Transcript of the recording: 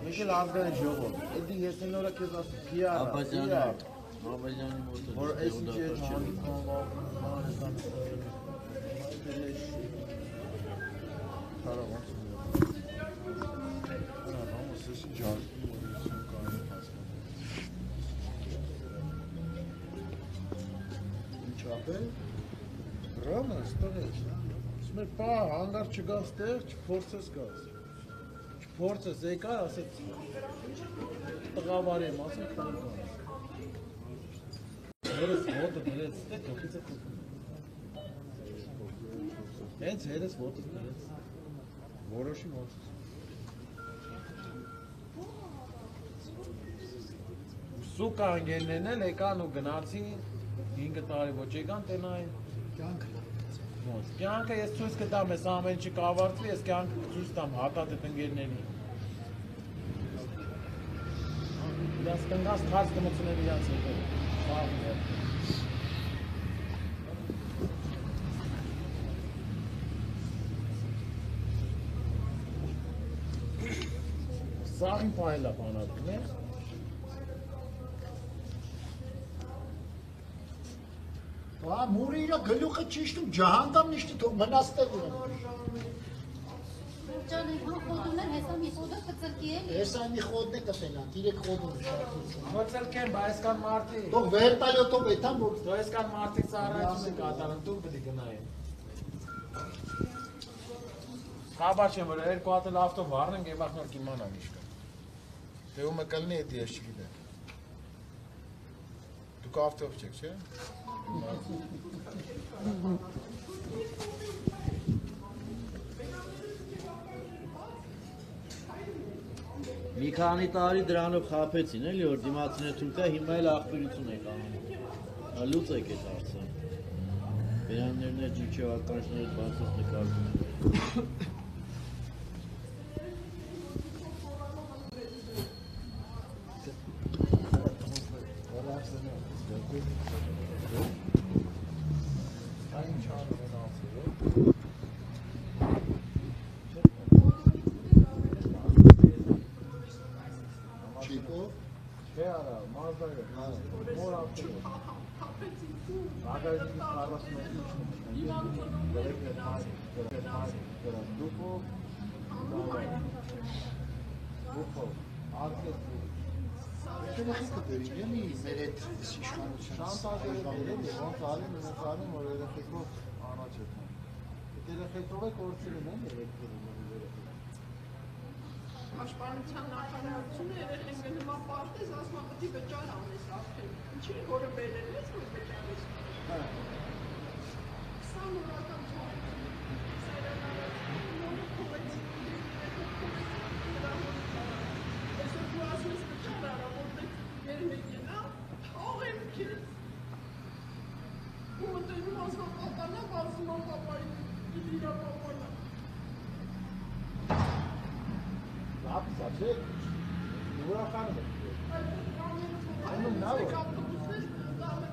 Եկել ազգային ժողով, էդի ես են օրա կեզ ասում, կիարա, որ ես ինչ է հանդիպան վաղան Ռանը ստողեց, ասում է պա հանգար չգաս տեղ, չփորձես գաս, չփորձես եկար, ասեց տղավար եմ, ասում քան գաս Հերս ոտը դրեց, թոքից է թոքում Հենց հերս ոտը դրեց, որոշի ոտը Սուկա անգերներն էլ եկան ու գնացին 5 տարի ոչ եկան տենային Կյանքը ես ցույց կտամ, ես ամեն ինչը կավարտվի, ես կյանքը ցույց տամ հատատ ընկերներին Իրանց տնգած թարս կմցնել իրանց հետո Սաղին պահել է բանատն է Մուրը իրա գլուխը ճիշտում, ջահանդամ նիշտի թող մնաստեղ ունեմ։ Ջան, հա խոդուն են, հեսա մի խոդը կծրկի էլի։ Հեսա մի խոդն է կտենան, 3 խոդուն շարքություն։ Մոծելքեն, բա եսկան մարդի։ Թող վերտալյոտով էթան, որ Դո եսկան մարդիկ ծառայություն են կատարում, դուք պիտի գնային։ Խաբար չեմ, որ 2 հատ էլ ավտո վառնենք եւ ախնոր կիմանամ ինչ կա։ Դե ումը կլնի էդի ես չգիտեմ։ Դուք ավտով չեք, չէ՞։ Մի քանի տարի դրանով խաբեցին, էլի որ դիմացին թույլ կա, հիմա էլ աղբյուրություն է կանում։ Լուծեք այդ հարցը։ Բերաններն է ջիչև ականջներդ բացած նկարվում։ Պաշտպանության նախարարությունը երեխեքն հիմա պարտեզ ասում է պետք է վճար անես արդեն։ Ինչի որը բերել ես որ վճար ես։ 20 օրական Ուրախանում եք։ Այնում նա որ։